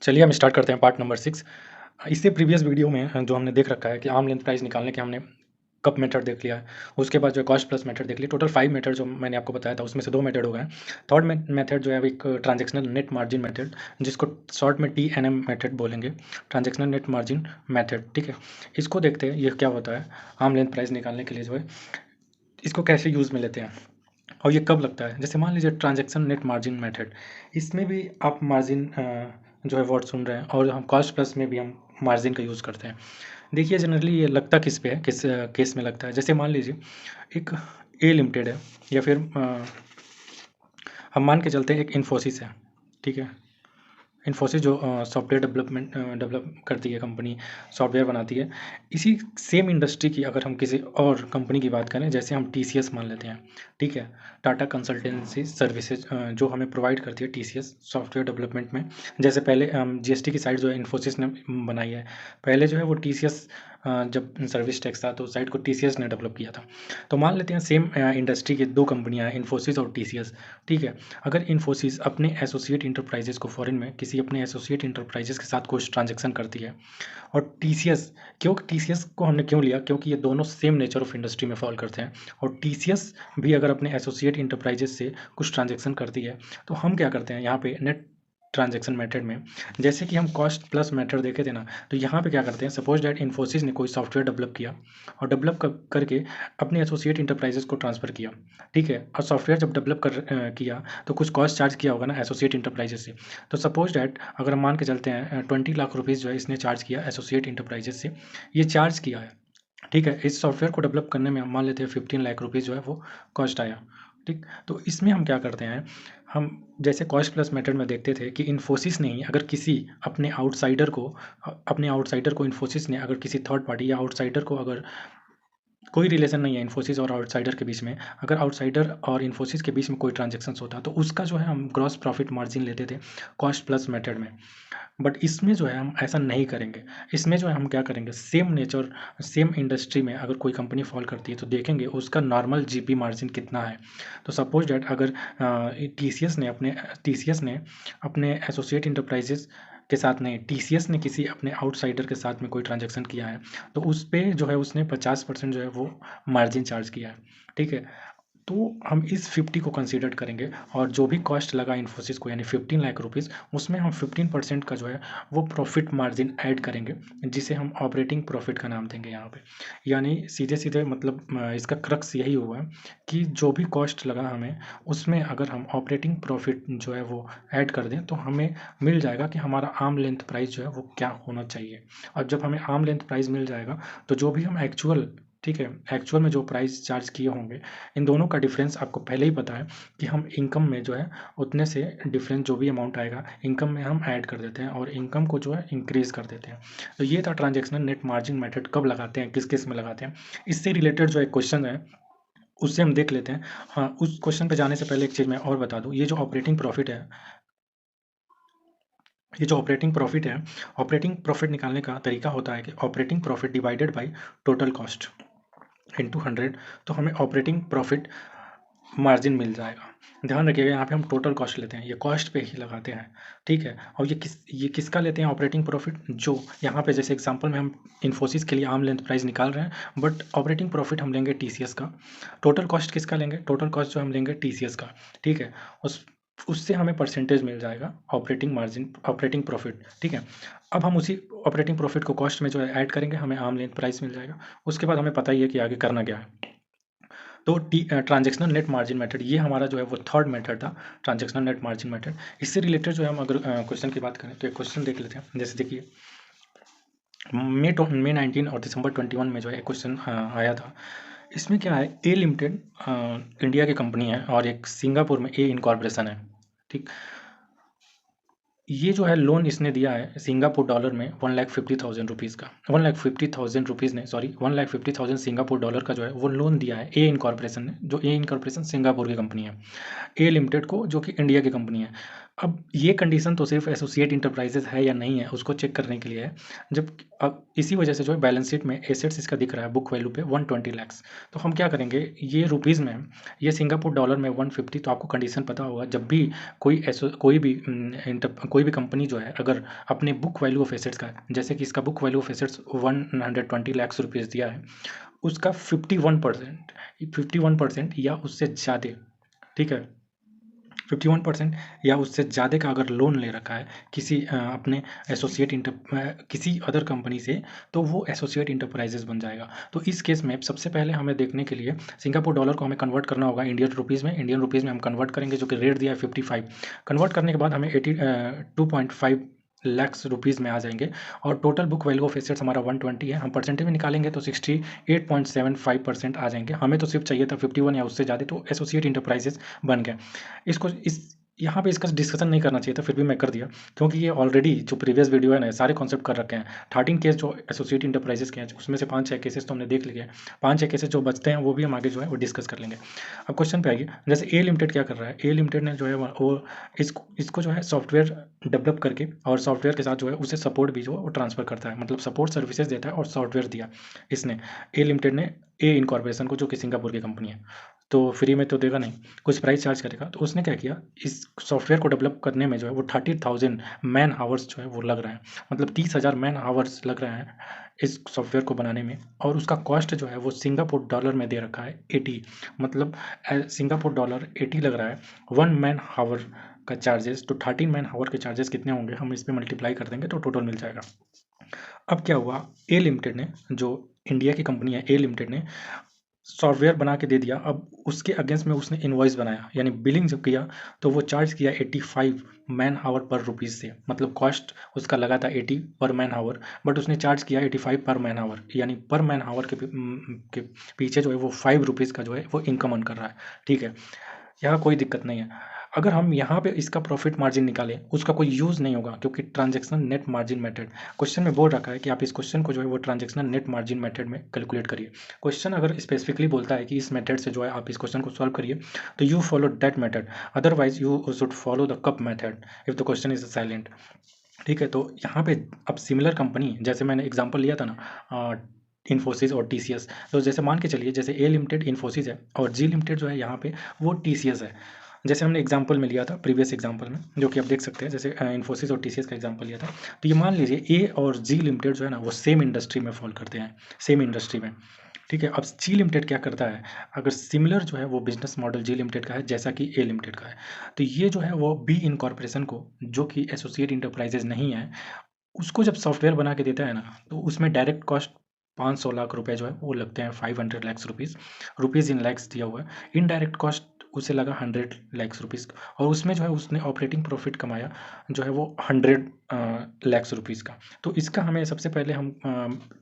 चलिए हम स्टार्ट करते हैं पार्ट नंबर 6। इससे प्रीवियस वीडियो में जो हमने देख रखा है कि आर्म लेंथ प्राइस निकालने के हमने कप मेथड देख लिया है। उसके बाद जो है कॉस्ट प्लस मेथड देख लिया। टोटल 5 मेथड जो मैंने आपको बताया था उसमें से 2 मेथड हो गए हैं। थर्ड मेथड जो है वो एक ट्रांजैक्शनल नेट मार्जिन मेथड, जिसको शॉर्ट में TNM मेथड बोलेंगे, ट्रांजैक्शनल नेट मार्जिन मेथड। ठीक है, इसको देखते हैं ये क्या होता है। आर्म लेंथ प्राइस निकालने के लिए जो है इसको कैसे यूज़ में लेते हैं और ये कब लगता है। जैसे मान लीजिए ट्रांजैक्शन नेट मार्जिन मेथड, इसमें भी आप मार्जिन जो है वर्ड सुन रहे हैं, और हम कॉस्ट प्लस में भी हम मार्जिन का यूज़ करते हैं। देखिए जनरली ये लगता किस पे है, किस केस में लगता है। जैसे मान लीजिए एक ए लिमिटेड है, या फिर हम मान के चलते हैं एक इन्फोसिस है। ठीक है, इन्फोसिस जो सॉफ्टवेयर डेवलप करती है कंपनी, सॉफ्टवेयर बनाती है। इसी सेम इंडस्ट्री की अगर हम किसी और कंपनी की बात करें, जैसे हम TCS मान लेते हैं। ठीक है, टाटा कंसल्टेंसी सर्विसेज जो हमें प्रोवाइड करती है TCS सॉफ्टवेयर डेवलपमेंट में। जैसे पहले GST की साइट जो है इन्फोसिस ने बनाई है। पहले जो है वो TCS जब सर्विस टैक्स था तो साइट को TCS ने डेवलप किया था। तो मान लेते हैं सेम इंडस्ट्री की दो कंपनियां हैं, इन्फोसिस और TCS। ठीक है, अगर इन्फोसिस अपने एसोसिएट इंटरप्राइजेस को फॉरेन में किसी अपने एसोसिएट इंटरप्राइजेस के साथ कुछ ट्रांजैक्शन करती है, और TCS, क्यों TCS को हमने क्यों लिया, क्योंकि ये दोनों सेम नेचर ऑफ इंडस्ट्री में फॉल करते हैं। और TCS भी अगर अपने एसोसिएट इंटरप्राइजेस से कुछ ट्रांजैक्शन करती है, तो हम क्या करते हैं यहाँ पे नेट ट्रांजैक्शन मेथड में। जैसे कि हम कॉस्ट प्लस मेथड देखे थे ना, तो यहाँ पे क्या करते हैं, सपोज डैट इन्फोसिस ने कोई सॉफ्टवेयर डेवलप किया और डेवलप करके अपने एसोसिएट इंटरप्राइजेस को ट्रांसफ़र किया। ठीक है, और सॉफ्टवेयर जब डेवलप किया तो कुछ कॉस्ट चार्ज किया होगा ना एसोसिएट इंटरप्राइजेस से। तो सपोज डैट अगर हम मान के चलते हैं 20 लाख रुपीज़ जो है इसने चार्ज किया एसोसिएट इंटरप्राइजेस से, ये चार्ज किया है। ठीक है, इस सॉफ्टवेयर को डेवलप करने में हम मान लेते हैं 15 लाख रुपीज़ जो है वो कॉस्ट आया। ठीक, तो इसमें हम क्या करते हैं, हम जैसे कॉस्ट प्लस मेथड में देखते थे कि इन्फोसिस ने ही अगर किसी अपने आउटसाइडर को इन्फोसिस ने अगर किसी थर्ड पार्टी या आउटसाइडर को, अगर कोई रिलेशन नहीं है इन्फोसिस और आउटसाइडर के बीच में, अगर आउटसाइडर और इन्फोसिस के बीच में कोई ट्रांजैक्शंस होता तो उसका जो है हम ग्रॉस प्रॉफिट मार्जिन लेते थे कॉस्ट प्लस मेथड में। बट इसमें जो है हम ऐसा नहीं करेंगे। इसमें जो है हम क्या करेंगे, सेम नेचर सेम इंडस्ट्री में अगर कोई कंपनी फॉल करती है तो देखेंगे उसका नॉर्मल GP मार्जिन कितना है। तो सपोज डैट अगर TCS ने अपने एसोसिएट इंटरप्राइजेस के साथ नहीं, TCS ने किसी अपने आउटसाइडर के साथ में कोई ट्रांजैक्शन किया है, तो उस पे जो है उसने 50% जो है वो मार्जिन चार्ज किया है। ठीक है, तो हम इस 50 को कंसीडर करेंगे, और जो भी कॉस्ट लगा इन्फोसिस को यानी 15 लाख रुपीज़, उसमें हम 15% का जो है वो प्रॉफिट मार्जिन ऐड करेंगे, जिसे हम ऑपरेटिंग प्रॉफिट का नाम देंगे यहाँ पे। यानी सीधे सीधे मतलब इसका क्रक्स यही हुआ कि जो भी कॉस्ट लगा हमें, उसमें अगर हम ऑपरेटिंग प्रॉफिट जो है वो ऐड कर दें तो हमें मिल जाएगा कि हमारा आर्म लेंथ प्राइस जो है वो क्या होना चाहिए। और जब हमें आर्म लेंथ प्राइस मिल जाएगा तो जो भी हम एक्चुअल, ठीक है, एक्चुअल में जो प्राइस चार्ज किए होंगे, इन दोनों का डिफरेंस आपको पहले ही पता है कि हम इनकम में जो है उतने से डिफरेंस जो भी अमाउंट आएगा इनकम में हम ऐड कर देते हैं, और इनकम को जो है इंक्रीज़ कर देते हैं। तो ये था ट्रांजैक्शनल नेट मार्जिन मेथड कब लगाते हैं, किस केस में लगाते हैं। इससे रिलेटेड जो एक क्वेश्चन है उससे हम देख लेते हैं। हाँ, उस क्वेश्चन पे जाने से पहले एक चीज़ मैं और बता दूँ, ऑपरेटिंग प्रॉफिट निकालने का तरीका होता है कि operating profit divided by total cost into 100, तो हमें ऑपरेटिंग प्रॉफिट मार्जिन मिल जाएगा। ध्यान रखिएगा यहाँ पे हम टोटल कॉस्ट लेते हैं, ये कॉस्ट पे ही लगाते हैं। ठीक है, और ये किसका लेते हैं ऑपरेटिंग प्रॉफिट, जो यहाँ पे जैसे एग्जांपल में हम इन्फोसिस के लिए आर्म लेंथ प्राइस निकाल रहे हैं, बट ऑपरेटिंग प्रॉफिट हम लेंगे TCS का। टोटल कॉस्ट किसका लेंगे, टोटल कॉस्ट जो हम लेंगे TCS का। ठीक है, उससे हमें परसेंटेज मिल जाएगा ऑपरेटिंग मार्जिन, ऑपरेटिंग प्रॉफिट। ठीक है, अब हम उसी ऑपरेटिंग प्रॉफिट को कॉस्ट में जो है ऐड करेंगे, हमें आर्म लेंथ प्राइस मिल जाएगा। उसके बाद हमें पता ही है कि आगे करना क्या है। तो ट्रांजैक्शनल नेट मार्जिन मेथड, ये हमारा जो है वो थर्ड मेथड था, ट्रांजैक्शनल नेट मार्जिन मेथड। इससे रिलेटेड जो है हम अगर क्वेश्चन की बात करें तो एक क्वेश्चन देख लेते हैं। जैसे देखिए मई 19 और दिसंबर 21 में जो है एक क्वेश्चन आया था। इसमें क्या है, ए लिमिटेड इंडिया की कंपनी है और एक सिंगापुर में ए इनकॉर्पोरेशन है। ठीक, ये जो है लोन इसने दिया है सिंगापुर डॉलर में 1,50,000 रुपीज़ का, 1,50,000 रुपीज़ नहीं, सॉरी, 1,50,000 सिंगापुर डॉलर का जो है वो लोन दिया है ए इनकॉर्पोरेशन ने, जो ए इनकॉर्पोरेशन सिंगापुर की कंपनी है, ए लिमिटेड को, जो कि इंडिया की कंपनी है। अब ये कंडीशन तो सिर्फ एसोसिएट इंटरप्राइजेज है या नहीं है उसको चेक करने के लिए है। जब अब इसी वजह से जो है बैलेंस शीट में एसेट्स इसका दिख रहा है बुक वैल्यू पे 120 लाख। तो हम क्या करेंगे, ये रुपीज़ में है, ये सिंगापुर डॉलर में 150। तो आपको कंडीशन पता होगा, जब भी कोई भी कंपनी जो है अगर अपने बुक वैल्यू ऑफ एसेट्स का, जैसे कि इसका book value of assets 120 lakh rupees दिया है, उसका 51% या उससे ज़्यादा, ठीक है, 51% या उससे ज़्यादा का अगर लोन ले रखा है किसी अपने किसी अदर कंपनी से, तो वो एसोसिएट इंटरप्राइजेज बन जाएगा। तो इस केस में सबसे पहले हमें देखने के लिए सिंगापुर डॉलर को हमें कन्वर्ट करना होगा इंडियन रुपीज़ में हम कन्वर्ट करेंगे, जो कि रेट दिया है 55। कन्वर्ट करने के बाद हमें 2.5 लाख रुपीज़ में आ जाएंगे, और total book value of assets हमारा 120 है। हम परसेंटेज में निकालेंगे तो 68.75% आ जाएंगे। हमें तो सिर्फ चाहिए था 51 या उससे ज़्यादा, तो एसोसिएट इंटरप्राइजेज बन गया। इसको इस यहाँ पे इसका डिस्कशन नहीं करना चाहिए था, फिर भी मैं कर दिया, क्योंकि ये ऑलरेडी जो प्रीवियस वीडियो है ना, सारे कॉन्सेप्ट कर रखे हैं। 13 केस जो एसोसिएट इंटरप्राइजेस के हैं, उसमें से 5-6 केसेस तो हमने देख लिए, 5-6 केसेस जो बचते हैं वो भी हम आगे जो है वो डिस्कस कर लेंगे। अब क्वेश्चन पे आइए, जैसे ए लिमिटेड क्या कर रहा है, ए लिमिटेड ने जो है वो इसको जो है सॉफ्टवेयर डेवलप करके और सॉफ्टवेयर के साथ जो है उसे सपोर्ट भी जो है वो ट्रांसफर करता है, मतलब सपोर्ट सर्विसेज देता है और सॉफ्टवेयर दिया इसने, ए लिमिटेड ने ए इनकॉर्पोरेशन को, जो कि सिंगापुर की कंपनी है। तो फ्री में तो देगा नहीं, कुछ प्राइस चार्ज करेगा। तो उसने क्या किया, इस सॉफ्टवेयर को डेवलप करने में जो है वो 30,000 मैन आवर्स जो है वो लग रहा है, मतलब 30,000 मैन आवर्स लग रहा है इस सॉफ्टवेयर को बनाने में। और उसका कॉस्ट जो है वो सिंगापुर डॉलर में दे रखा है 80, मतलब सिंगापुर डॉलर 80 लग रहा है 1 मैन आवर का चार्जेस। तो 13 मैन आवर के चार्जेस कितने होंगे, हम इस पर मल्टीप्लाई कर देंगे तो टोटल मिल जाएगा। अब क्या हुआ, ए लिमिटेड ने, जो इंडिया की कंपनी है ए लिमिटेड ने, सॉफ्टवेयर बना के दे दिया। अब उसके अगेंस्ट में उसने इनवॉइस बनाया, यानी बिलिंग जब किया तो वो चार्ज किया 85 मैन आवर पर रुपीज़ से, मतलब कॉस्ट उसका लगा था 80 पर मैन आवर, बट उसने चार्ज किया 85 पर मैन आवर, यानी पर मैन आवर के पीछे जो है वो 5 रुपीज़ का जो है वो इनकम अर्न कर रहा है। ठीक है, यहाँ कोई दिक्कत नहीं है। अगर हम यहाँ पे इसका प्रॉफिट मार्जिन निकालें, उसका कोई यूज़ नहीं होगा, क्योंकि transactional net margin method question में बोल रखा है कि आप इस क्वेश्चन को जो है वो ट्रांजैक्शनल नेट मार्जिन मेथड में कैलकुलेट करिए। क्वेश्चन अगर स्पेसिफिकली बोलता है कि इस मेथड से जो है आप इस क्वेश्चन को सॉल्व करिए, तो you follow that method, otherwise you should follow the cup method if the question is silent. ठीक है, तो यहाँ पे अब सिमिलर कंपनी, जैसे मैंने एग्जांपल लिया था ना, इन्फोसिस और टीसीएस, तो जैसे मान के चलिए जैसे ए लिमिटेड इन्फोसिस है और जी लिमिटेड जो है यहाँ पे वो टीसीएस है। जैसे हमने एग्जांपल में लिया था प्रीवियस एग्जांपल में, जो कि आप देख सकते हैं, जैसे इन्फोसिस और टीसीएस का एग्जांपल लिया था। तो ये मान लीजिए ए और जी लिमिटेड जो है ना वो सेम इंडस्ट्री में फॉल करते हैं, सेम इंडस्ट्री में। ठीक है, अब जी लिमिटेड क्या करता है, अगर सिमिलर जो है वो बिजनेस मॉडल जी लिमिटेड का है जैसा कि ए लिमिटेड का है, तो ये जो है वो बी इनकॉर्पोरेशन को, जो कि एसोसिएट इंटरप्राइजेज नहीं है, उसको जब सॉफ्टवेयर बना के देता है ना, तो उसमें डायरेक्ट कॉस्ट 500 लाख रुपए जो है वो लगते हैं, 500 lakh rupees, rupees in lakhs दिया हुआ है। इनडायरेक्ट कॉस्ट उसे लगा 100 लाख रुपीज़, और उसमें जो है उसने ऑपरेटिंग प्रॉफिट कमाया जो है वो 100 लाख रुपीज़ का। तो इसका हमें सबसे पहले हम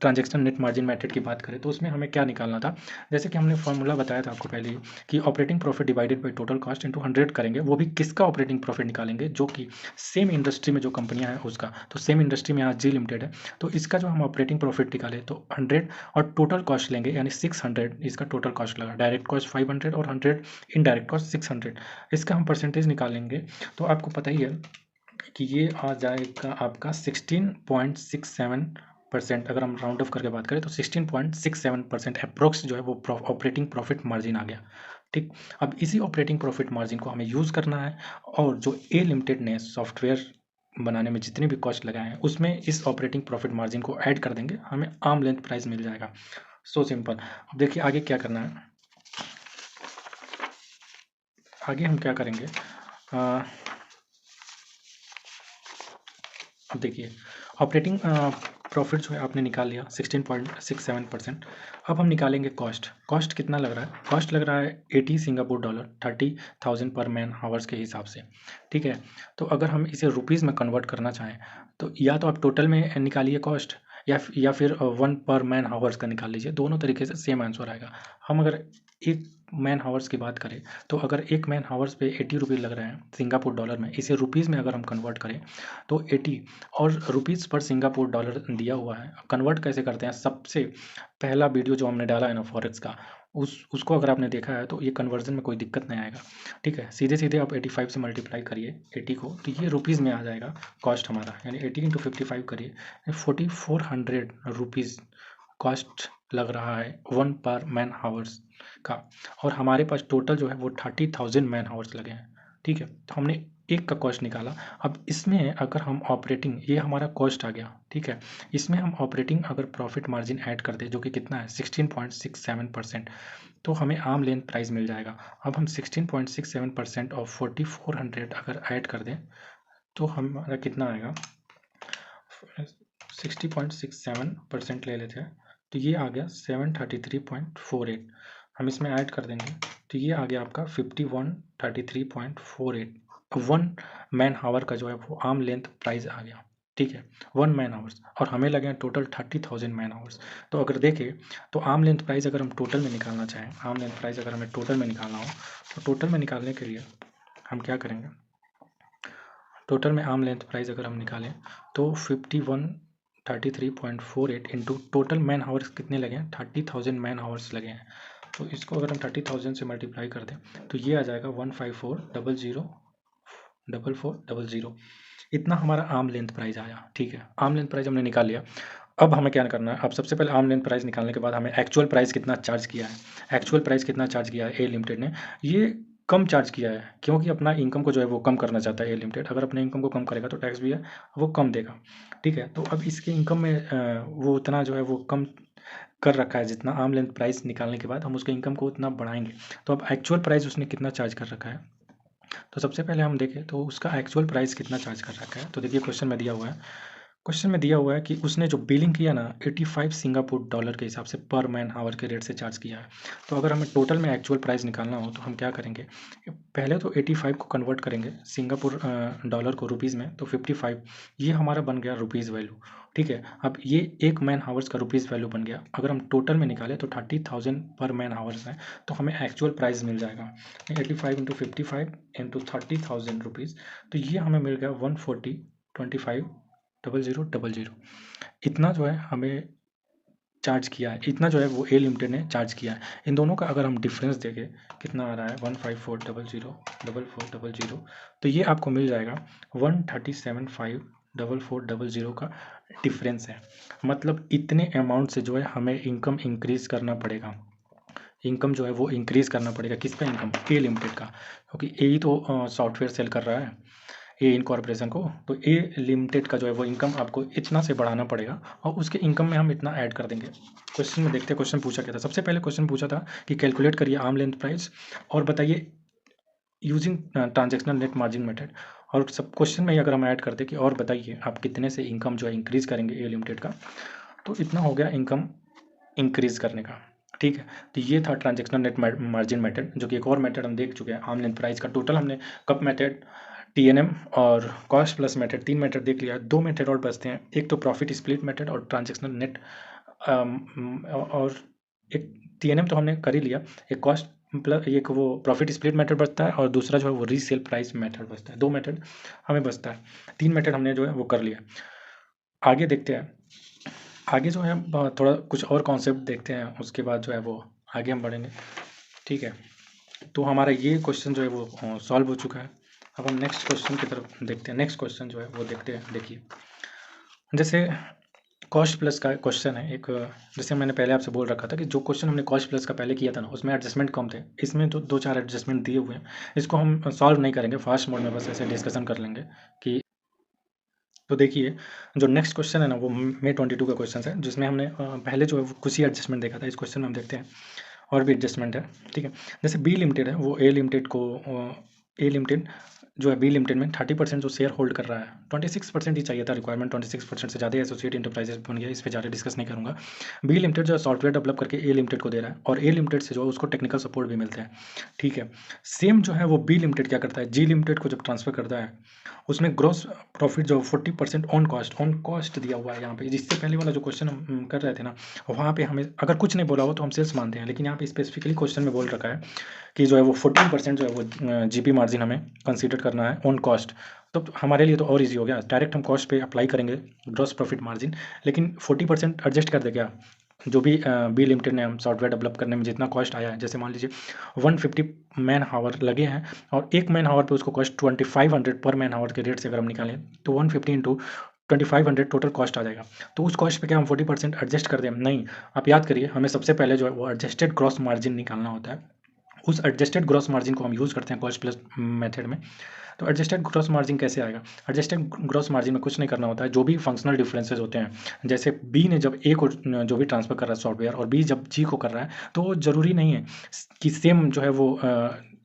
ट्रांजैक्शन नेट मार्जिन मेथड की बात करें तो उसमें हमें क्या निकालना था, जैसे कि हमने फॉर्मूला बताया था आपको पहले ही, कि operating profit divided by total cost into 100 करेंगे। वो भी किसका ऑपरेटिंग प्रॉफिट निकालेंगे, जो कि सेम इंडस्ट्री में जो कंपनियां हैं उसका। तो सेम इंडस्ट्री में यहाँ जी लिमिटेड है, तो इसका जो हम ऑपरेटिंग प्रॉफिट निकाले तो 100, और टोटल कॉस्ट लेंगे यानी 600, इसका टोटल कॉस्ट लगा, डायरेक्ट कॉस्ट 500 और 100 इनडायरेक्ट कॉस्ट 600। इसका हम परसेंटेज निकालेंगे तो आपको पता ही है कि ये आ जाएगा आपका 16.67%। अगर हम राउंड ऑफ करके बात करें तो 16.67% अप्रोक्स जो है वो ऑपरेटिंग प्रॉफिट मार्जिन आ गया। ठीक, अब इसी ऑपरेटिंग प्रॉफिट मार्जिन को हमें यूज़ करना है, और जो ए लिमिटेड ने सॉफ्टवेयर बनाने में जितने भी कॉस्ट लगाए हैं उसमें इस ऑपरेटिंग प्रॉफिट मार्जिन को ऐड कर देंगे, हमें आर्म लेंथ प्राइस मिल जाएगा। So simple. अब देखिए आगे क्या करना है, आगे हम क्या करेंगे, अब देखिए ऑपरेटिंग प्रॉफिट जो है आपने निकाल लिया 16.67%। अब हम निकालेंगे कॉस्ट। कॉस्ट कितना लग रहा है, कॉस्ट लग रहा है 80 सिंगापुर डॉलर, 30,000 पर मैन हावर्स के हिसाब से। ठीक है, तो अगर हम इसे रुपीज़ में कन्वर्ट करना चाहें तो या तो आप टोटल में निकालिए कॉस्ट, या फिर 1 पर मैन हावर्स का निकाल लीजिए, दोनों तरीके से सेम आंसर आएगा। हम अगर एक मैन हावर्स की बात करें तो अगर एक मैन हावर्स पे 80 रुपये लग रहे हैं सिंगापुर डॉलर में, इसे रुपीज़ में अगर हम कन्वर्ट करें तो 80 और रुपीज़ पर सिंगापुर डॉलर दिया हुआ है। कन्वर्ट कैसे करते हैं, सबसे पहला वीडियो जो हमने डाला है ना फॉरेक्स का, उसको अगर आपने देखा है तो ये कन्वर्जन में कोई दिक्कत नहीं आएगा, ठीक है। सीधे सीधे आप 85 से मल्टीप्लाई करिए 80 को, तो ये रुपीज़ में आ जाएगा कॉस्ट हमारा, यानी 80 इंटू 55 करिए, 4400 रुपीज़ कॉस्ट लग रहा है 1 पर मैन हावर्स का। और हमारे पास टोटल जो है वो 30,000 मैन हावर्स लगे हैं, ठीक है। तो हमने एक का कॉस्ट निकाला। अब इसमें अगर हम ऑपरेटिंग, ये हमारा कॉस्ट आ गया, ठीक है। इसमें हम ऑपरेटिंग अगर प्रॉफिट मार्जिन ऐड कर दें, जो कि कितना है 16.67%, तो हमें आर्म लेंथ प्राइस मिल जाएगा। अब हम 16.67% ऑफ 4400 अगर ऐड कर दें तो हमारा कितना आएगा, 60.67% ले लेते हैं, तो ये आ गया 733.48। हम इसमें ऐड कर देंगे तो ये आ गया आपका 5133.48। 1 मैन हावर का जो है वो आर्म लेंथ प्राइस आ गया, ठीक है, 1 मैन आवर्स। और हमें लगे हैं टोटल 30,000 मैन आवर्स। तो अगर देखें तो आर्म लेंथ प्राइस अगर हम टोटल में निकालना चाहें, आर्म लेंथ प्राइस अगर हमें टोटल में निकालना हो, तो टोटल में निकालने के लिए हम क्या करेंगे, टोटल में आर्म लेंथ प्राइस अगर हम निकालें तो 5133.48 इंटू टोटल मैन हावर्स कितने लगे हैं, 30,000 मैन हावर्स लगे हैं। तो इसको अगर हम 30,000 से मल्टीप्लाई कर दें तो ये आ जाएगा 154,000,440 इतना हमारा आर्म लेंथ प्राइस आया, ठीक है। आर्म लेंथ प्राइस हमने निकाल लिया। अब हमें क्या करना है, अब सबसे पहले आर्म लेंथ प्राइस निकालने के बाद हमें एक्चुअल प्राइस कितना चार्ज किया है, एक्चुअल प्राइस कितना चार्ज किया है ए लिमिटेड ने, ये कम चार्ज किया है, क्योंकि अपना इनकम को जो है वो कम करना चाहता है ए लिमिटेड। अगर अपने इनकम को कम करेगा तो टैक्स भी है वो कम देगा, ठीक है। तो अब इसके इनकम में वो उतना जो है वो कम कर रखा है, जितना आर्म लेंथ प्राइस निकालने के बाद हम उसके इनकम को उतना बढ़ाएंगे। तो अब एक्चुअल प्राइस उसने कितना चार्ज कर रखा है, तो सबसे पहले हम देखें तो उसका एक्चुअल प्राइस कितना चार्ज कर रखा है। तो देखिए क्वेश्चन में दिया हुआ है, क्वेश्चन में दिया हुआ है कि उसने जो बिलिंग किया ना 85 सिंगापुर डॉलर के हिसाब से पर मैन आवर के रेट से चार्ज किया है। तो अगर हमें टोटल में एक्चुअल प्राइस निकालना हो तो हम क्या करेंगे, पहले तो 85 को कन्वर्ट करेंगे सिंगापुर डॉलर को रुपीज़ में, तो 55 ये हमारा बन गया रुपीज़ वैल्यू, ठीक है। अब ये एक मैन हावर्स का रुपीज़ वैल्यू बन गया। अगर हम टोटल में निकालें तो 30,000 पर मैन हावर्स है, तो हमें एक्चुअल प्राइस मिल जाएगा 85 इंटू 55 इंटू 30,000 रुपीज़, तो ये हमें मिल गया 140,25,00,000। इतना जो है हमें चार्ज किया है, इतना जो है वो ए लिमिटेड ने चार्ज किया है। इन दोनों का अगर हम डिफरेंस देखें कितना आ रहा है 154,00,000 तो ये आपको मिल जाएगा 137,544,00 का डिफरेंस है। मतलब इतने अमाउंट से जो है हमें इनकम इंक्रीज़ करना पड़ेगा, इनकम जो है वो इंक्रीज़ करना पड़ेगा। किसका इनकम, ए लिमिटेड का, क्योंकि ए ही तो सॉफ्टवेयर सेल कर रहा है ए इनकॉर्पोरेशन को। तो ए लिमिटेड का जो है वो इनकम आपको इतना से बढ़ाना पड़ेगा और उसके इनकम में हम इतना ऐड कर देंगे। क्वेश्चन में देखते हैं क्वेश्चन पूछा क्या था। सबसे पहले क्वेश्चन पूछा था कि कैलकुलेट करिए आर्म लेंथ प्राइस और बताइए using transactional net margin method. और सब क्वेश्चन में ही अगर हम ऐड करते कि और बताइए आप कितने से इनकम जो है इंक्रीज़ करेंगे ए लिमिटेड का, तो इतना हो गया इनकम इंक्रीज़ करने का, ठीक है। तो ये था ट्रांजेक्शनल नेट मार्जिन मेथड, जो कि एक और मेथड हम देख चुके हैं आर्म लेंथ प्राइस का। टोटल हमने कप मेथड, टीएनएम और कॉस्ट प्लस मेथड, 3 मेथड देख लिया। 2 मेथड और बचते हैं, एक तो प्रॉफिट स्प्लिट मेथड और ट्रांजेक्शनल नेट, और एक टीएनएम तो हमने कर ही लिया। एक कॉस्ट प्लस एक वो प्रॉफिट स्प्लिट मेथड बचता है और दूसरा जो है वो रीसेल प्राइस मेथड बचता है। 2 मेथड हमें बचता है, 3 मेथड हमने जो है वो कर लिया। आगे देखते हैं, आगे जो है थोड़ा कुछ और कॉन्सेप्ट देखते हैं, उसके बाद जो है वो आगे हम बढ़ेंगे, ठीक है। तो हमारा ये क्वेश्चन जो है वो सॉल्व हो चुका है। अब हम नेक्स्ट क्वेश्चन की तरफ देखते हैं। नेक्स्ट क्वेश्चन जो है वो देखते हैं। देखिए जैसे कॉस्ट प्लस का क्वेश्चन है एक, जैसे मैंने पहले आपसे बोल रखा था कि जो क्वेश्चन हमने कॉस्ट प्लस का पहले किया था ना उसमें एडजस्टमेंट कम थे, इसमें तो 2-4 एडजस्टमेंट दिए हुए हैं। इसको हम सॉल्व नहीं करेंगे फास्ट मोड में, बस ऐसे डिस्कशन कर लेंगे कि, तो देखिए जो नेक्स्ट क्वेश्चन है ना वो May 22 का क्वेश्चन है, जिसमें हमने पहले जो है वो कुछ ही एडजस्टमेंट देखा था। इस क्वेश्चन में हम देखते हैं और भी एडजस्टमेंट है, ठीक है। जैसे बी लिमिटेड है वो ए लिमिटेड को, ए लिमिटेड जो है बी लिमिटेड में 30% जो शेयर होल्ड कर रहा है, 26% ही चाहिए था रिक्वायरमेंट, 26% से ज़्यादा एसोसिएट इंटरप्राइजेस बन गया, इस पर ज़्यादा डिस्कस नहीं करूँगा। बी लिमिटेड जो है सॉफ्टवेयर डेवलप करके ए लिमिटेड को दे रहा है और ए लिमिटेड से जो है उसको टेक्निकल सपोर्ट भी मिलता है, ठीक है। सेम जो है वो बी लिमिटेड क्या करता है, जी लिमिटेड को जब ट्रांसफर करता है उसमें ग्रॉस प्रॉफिट जो 40% ऑन कॉस्ट दिया हुआ है यहाँ पे। जिससे पहले वाला जो क्वेश्चन हम कर रहे थे ना, वहाँ पे हमें अगर कुछ नहीं बोला हो तो हम सेल्स मानते हैं, लेकिन यहाँ पे स्पेसिफिकली क्वेश्चन में बोल रखा है कि जो है वो 14% जो है वो जीपी मार्जिन हमें कंसीडर करना है ऑन कॉस्ट। तो हमारे लिए तो और इजी हो गया, डायरेक्ट हम कॉस्ट पे अप्लाई करेंगे ग्रॉस प्रॉफिट मार्जिन, लेकिन 40% एडजस्ट कर दे क्या, जो भी बी लिमिटेड ने हम सॉफ्टवेयर डेवलप करने में जितना कॉस्ट आया है, जैसे मान लीजिए 150 मैन हावर लगे हैं और एक मैन हावर पे उसको कॉस्ट 2500 पर मैन हावर के रेट से अगर हम निकालें तो 150 इंटू 2500 टोटल कॉस्ट आ जाएगा। तो उस कॉस्ट पे क्या हम 40% एडजस्ट कर दें? नहीं, आप याद करिए, हमें सबसे पहले जो है वो एडजस्टेड ग्रॉस मार्जिन निकालना होता है। उस एडजस्टेड ग्रॉस मार्जिन को हम यूज़ करते हैं कॉस्ट प्लस मेथड में। तो एडजस्टेड ग्रॉस मार्जिन कैसे आएगा? एडजस्टेड ग्रॉस मार्जिन में कुछ नहीं करना होता है, जो भी फंक्शनल डिफरेंसेस होते हैं, जैसे बी ने जब ए को जो भी ट्रांसफर कर रहा है सॉफ्टवेयर और बी जब जी को कर रहा है, तो ज़रूरी नहीं है कि सेम जो है वो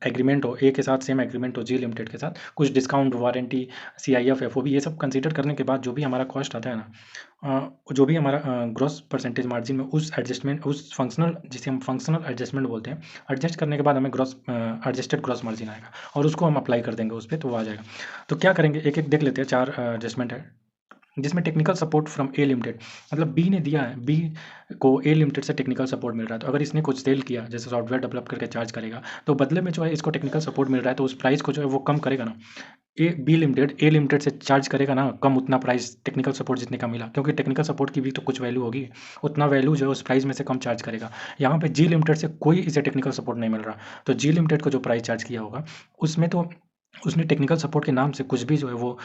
एग्रीमेंट हो, ए के साथ सेम एग्रीमेंट हो जी लिमिटेड के साथ, कुछ डिस्काउंट, वारंटी, CIF, FOB ये सब कंसीडर करने के बाद जो भी हमारा कॉस्ट आता है ना, जो भी हमारा ग्रॉस परसेंटेज मार्जिन में उस एडजस्टमेंट, उस फंक्शनल, जिसे हम फंक्शनल एडजस्टमेंट बोलते हैं, एडजस्ट करने के बाद हमें ग्रॉस एडजस्टेड ग्रॉस मार्जिन आएगा और उसको हम अप्लाई कर देंगे उस पर, तो वो आ जाएगा। तो क्या करेंगे, एक एक देख लेते हैं। 4 एडजस्टमेंट है जिसमें technical support from A limited, मतलब बी ने दिया है, बी को ए लिमिटेड से टेक्निकल सपोर्ट मिल रहा है। तो अगर इसने कुछ सेल किया, जैसे सॉफ्टवेयर डेवलप करके चार्ज करेगा, तो बदले में जो है इसको टेक्निकल सपोर्ट मिल रहा है, तो उस प्राइस को जो है वो कम करेगा ना। बी लिमिटेड ए लिमिटेड से चार्ज करेगा ना कम, उतना प्राइस टेक्निकल सपोर्ट जितने का मिला, क्योंकि टेक्निकल सपोर्ट की भी तो कुछ वैल्यू होगी, उतना वैल्यू जो है उस प्राइस में से कम चार्ज करेगा। यहाँ पे जी लिमिटेड से कोई इसे टेक्निकल सपोर्ट नहीं मिल रहा, तो जी लिमिटेड को जो प्राइस चार्ज किया होगा उसमें तो उसने टेक्निकल सपोर्ट के नाम से कुछ भी जो है वो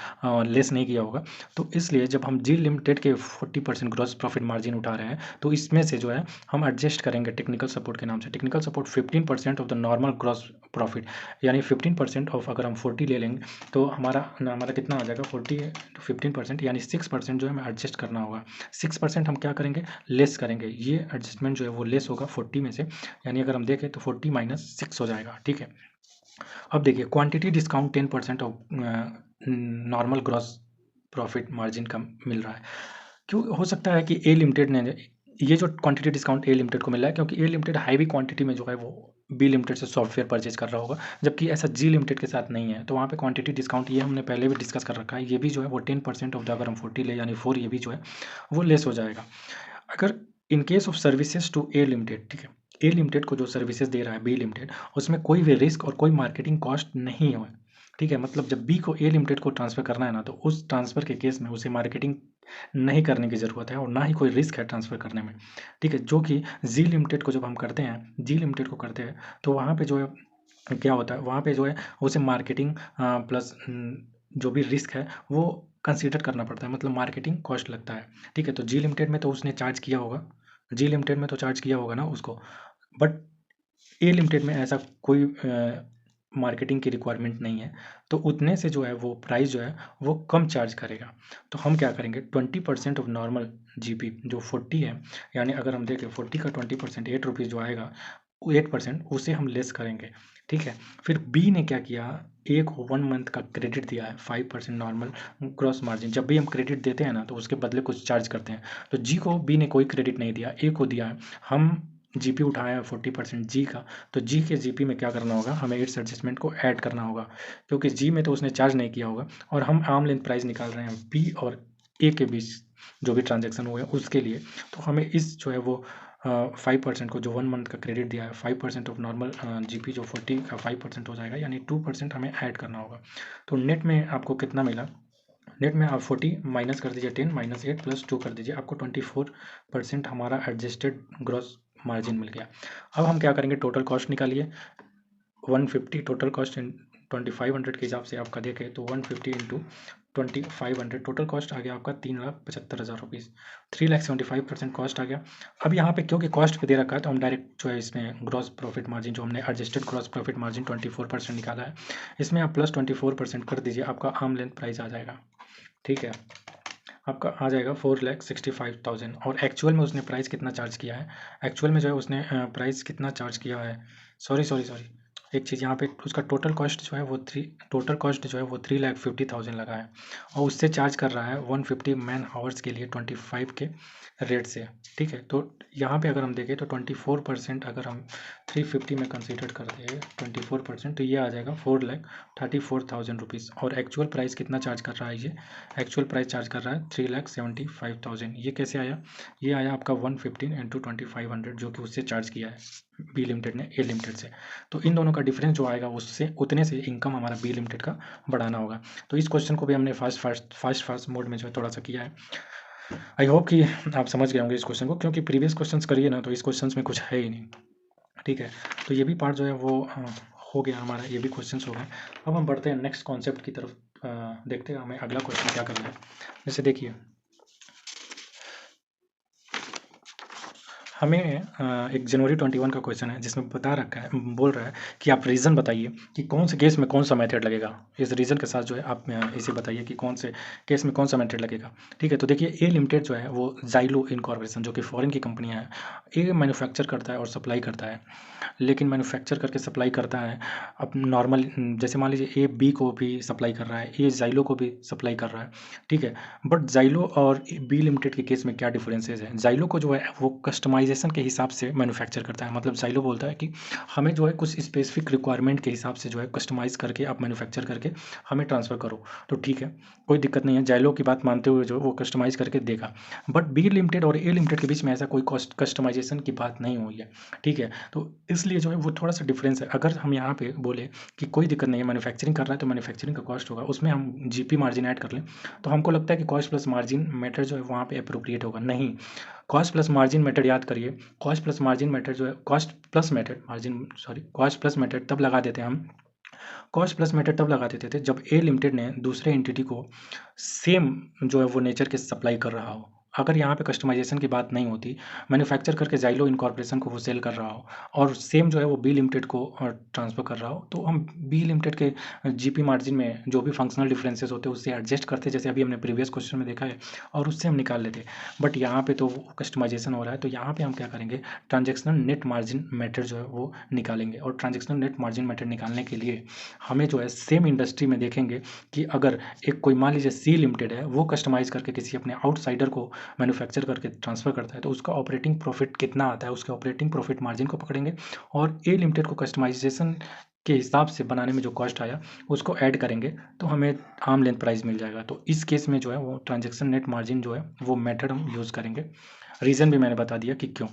लेस नहीं किया होगा। तो इसलिए जब हम जी लिमिटेड के 40% ग्रॉस प्रॉफिट मार्जिन उठा रहे हैं, तो इसमें से जो है हम एडजस्ट करेंगे टेक्निकल सपोर्ट के नाम से। Technical support 15% of the normal gross profit, यानी 15% ऑफ, अगर हम 40 ले लेंगे तो हमारा कितना आ जाएगा, 40 टू 15%, यानी 6% जो है हमें एडजस्ट करना होगा। 6% हम क्या करेंगे, लेस करेंगे। ये एडजस्टमेंट जो है वो लेस होगा 40 में से, यानी अगर हम देखें तो 40 माइनस 6 हो जाएगा। ठीक है, अब देखिए quantity discount 10% of normal gross profit margin का मिल रहा है। क्यों हो सकता है कि ए लिमिटेड ने ये जो क्वांटिटी डिस्काउंट ए लिमिटेड को मिल रहा है, क्योंकि ए लिमिटेड हैवी क्वांटिटी में जो है वो बी लिमिटेड से सॉफ्टवेयर परचेज कर रहा होगा, जबकि ऐसा जी लिमिटेड के साथ नहीं है। तो वहाँ पे क्वांटिटी डिस्काउंट ये हमने पहले भी डिस्कस कर रखा है, ये भी जो है वो 10% ऑफ द, अगर हम 40 ले यानी 4, ये भी जो है वो लेस हो जाएगा। अगर in case of services to a limited, ठीक है, ए लिमिटेड को जो सर्विसेज दे रहा है बी लिमिटेड, उसमें कोई भी रिस्क और कोई मार्केटिंग कॉस्ट नहीं हो, ठीक है, मतलब जब बी को ए लिमिटेड को ट्रांसफर करना है ना, तो उस ट्रांसफर के केस में उसे मार्केटिंग नहीं करने की ज़रूरत है और ना ही कोई रिस्क है ट्रांसफ़र करने में। ठीक है, जो कि जी लिमिटेड को जब हम करते हैं, जी लिमिटेड को करते हैं, तो वहाँ पे जो है क्या होता है, वहाँ पे जो है उसे मार्केटिंग प्लस जो भी रिस्क है वो कंसीडर करना पड़ता है, मतलब मार्केटिंग कॉस्ट लगता है। ठीक है, तो जी लिमिटेड में तो उसने चार्ज किया होगा, जी लिमिटेड में तो चार्ज किया होगा ना उसको, बट ए लिमिटेड में ऐसा कोई मार्केटिंग की रिक्वायरमेंट नहीं है, तो उतने से जो है वो प्राइस जो है वो कम चार्ज करेगा। तो हम क्या करेंगे, 20% ऑफ नॉर्मल GP जो 40 है, यानी अगर हम देखें 40 का 20% 8 रुपीज़ जो आएगा, वो 8% उसे हम लेस करेंगे। ठीक है, फिर बी ने क्या किया, ए को 1 मंथ का क्रेडिट दिया है, 5% नॉर्मल ग्रॉस मार्जिन। जब भी हम क्रेडिट देते हैं ना, तो उसके बदले कुछ चार्ज करते हैं, तो जी को बी ने कोई क्रेडिट नहीं दिया, ए को दिया है। हम GP उठाया है 40% जी का, तो जी के GP में क्या करना होगा, हमें इट्स एडजस्टमेंट को ऐड करना होगा, क्योंकि जी में तो उसने चार्ज नहीं किया होगा और हम आर्म लेंथ प्राइस निकाल रहे हैं बी और ए के बीच जो भी ट्रांजैक्शन हुए उसके लिए। तो हमें इस जो है वो 5% को, जो 1 मंथ का क्रेडिट दिया है, 5% ऑफ नॉर्मल GP जो 40 का 5% हो जाएगा, यानी 2% हमें ऐड करना होगा। तो नेट में आपको कितना मिला, नेट में आप 40 माइनस कर दीजिए 10 माइनस 8 प्लस 2 कर दीजिए, आपको 24% हमारा एडजस्टेड ग्रॉस मार्जिन मिल गया। अब हम क्या करेंगे, टोटल कॉस्ट निकालिए। 150 टोटल कॉस्ट इन 2500 के हिसाब से आपका देखें तो 150 इंटू 2500 टोटल कॉस्ट आ गया आपका 3,75,000 रुपीज़। 3,75% कॉस्ट आ गया। अब यहाँ पे क्योंकि कॉस्ट पे दे रखा है, तो हम डायरेक्ट जो है इसमें ग्रॉस प्रॉफिट मार्जिन जो हमने एडजस्टेड ग्रॉस प्रॉफिट मार्जिन 24% निकाला है, इसमें आप प्लस 24% कर दीजिए, आपका आर्म लेंथ प्राइस आ जाएगा। ठीक है, आपका आ जाएगा 4,65,000। और एक्चुअल में उसने प्राइस कितना चार्ज किया है, एक्चुअल में जो है उसने प्राइस कितना चार्ज किया है, सॉरी एक चीज़ यहाँ पे, उसका टोटल कॉस्ट जो है वो 3,50,000 लगा है और उससे चार्ज कर रहा है 150 मैन आवर्स के लिए 25 के रेट से। ठीक है, तो यहाँ पे अगर हम देखें तो 24%, अगर हम 350 में कंसीडर करते हैं 24%, तो ये आ जाएगा 4,34,000 रुपीज़। और एक्चुअल प्राइस कितना चार्ज कर रहा है, ये एक्चुअल प्राइस चार्ज कर रहा है 3,75,000। ये कैसे आया, ये आया आपका 115 इंटू 2500, जो कि उससे चार्ज किया है बी लिमिटेड ने ए लिमिटेड से। तो इन दोनों का डिफरेंस जो आएगा उससे उतने से इनकम हमारा बी लिमिटेड का बढ़ाना होगा। तो इस क्वेश्चन को भी हमने फास्ट मोड में जो है थोड़ा सा किया है। आई होप कि आप समझ गए होंगे इस क्वेश्चन को, क्योंकि प्रीवियस क्वेश्चंस करिए ना तो इस क्वेश्चंस में कुछ है ही नहीं। ठीक है, तो ये भी पार्ट जो है वो हो गया हमारा, ये भी क्वेश्चंस हो गए। अब हम बढ़ते हैं नेक्स्ट कॉन्सेप्ट की तरफ। देखते हैं हमें अगला क्वेश्चन क्या करना है। जैसे देखिए, हमें एक जनवरी 21 का क्वेश्चन है जिसमें बता रखा है, बोल रहा है कि आप रीज़न बताइए कि कौन से केस में कौन सा मेथड लगेगा। इस रीज़न के साथ जो है आप इसे बताइए कि कौन से केस में कौन सा मेथड लगेगा। ठीक है, तो देखिए ए लिमिटेड जो है वो ज़ाइलो इनकॉर्पोरेशन, जो कि फॉरेन की कंपनियां है, ये मैन्युफैक्चर करता है और सप्लाई करता है। लेकिन मैन्युफैक्चर करके सप्लाई करता है अब नॉर्मल, जैसे मान लीजिए ए बी को भी सप्लाई कर रहा है, ए ज़ाइलो को भी सप्लाई कर रहा है। ठीक है, बट ज़ाइलो और बी लिमिटेड के केस में क्या डिफरेंसेस है। ज़ाइलो को जो है वो कस्टमाइजेशन के हिसाब से मैन्युफैक्चर करता है। मतलब ज़ाइलो बोलता है कि हमें जो है कुछ स्पेसिफिक रिक्वायरमेंट के हिसाब से जो है कस्टमाइज़ करके आप मैन्युफैक्चर करके हमें ट्रांसफ़र करो। तो ठीक है, कोई दिक्कत नहीं है, ज़ाइलो की बात मानते हुए जो वो कस्टमाइज़ करके देगा। बट बी लिमिटेड और ए लिमिटेड के बीच में ऐसा कोई कस्टमाइजेशन की बात नहीं हुई है। ठीक है, तो इसलिए जो है वो थोड़ा सा डिफरेंस है। अगर हम यहाँ पे बोले कि कोई दिक्कत नहीं है, मैन्युफैक्चरिंग कर रहा है तो मैन्युफैक्चरिंग का कॉस्ट होगा, उसमें हम जीपी मार्जिन ऐड कर लें, तो हमको लगता है कि कॉस्ट प्लस मार्जिन मेथड जो है वहाँ पे अप्रोप्रिएट होगा। नहीं, कॉस्ट प्लस मार्जिन मेथड याद करिए, कॉस्ट प्लस मार्जिन मेथड जो है, cost plus method margin sorry cost plus method तब लगा देते हैं हम, कॉस्ट प्लस मेथड तब लगा देते थे जब ए लिमिटेड ने दूसरे एंटिटी को सेम जो है वो नेचर के सप्लाई कर रहा हो। अगर यहाँ पे कस्टमाइजेशन की बात नहीं होती, मैन्युफैक्चर करके ज़ाइलो इनकॉर्पोरेशन को वो सेल कर रहा हो और सेम जो है वो बी लिमिटेड को ट्रांसफ़र कर रहा हो, तो हम बी लिमिटेड के जीपी मार्जिन में जो भी फंक्शनल डिफरेंसेस होते हैं उससे एडजस्ट करते, जैसे अभी हमने प्रीवियस क्वेश्चन में देखा है, और उससे हम निकाल लेते। बट यहाँ पे तो कस्टमाइजेशन हो रहा है, तो यहाँ पे हम क्या करेंगे, ट्रांजेक्शनल नेट मार्जिन मेथड जो है वो निकालेंगे। और ट्रांजेक्शनल नेट मार्जिन मेथड निकालने के लिए हमें जो है सेम इंडस्ट्री में देखेंगे कि अगर एक कोई मान लीजिए सी लिमिटेड है, वो कस्टमाइज़ करके किसी अपने आउटसाइडर को मैन्युफैक्चर करके ट्रांसफ़र करता है, तो उसका ऑपरेटिंग प्रॉफिट कितना आता है, उसके ऑपरेटिंग प्रॉफिट मार्जिन को पकड़ेंगे और ए लिमिटेड को कस्टमाइजेशन के हिसाब से बनाने में जो कॉस्ट आया उसको ऐड करेंगे, तो हमें आर्म लेंथ प्राइस मिल जाएगा। तो इस केस में जो है वो ट्रांजेक्शन नेट मार्जिन जो है वो मेथड हम यूज़ करेंगे। रीज़न भी मैंने बता दिया कि क्यों।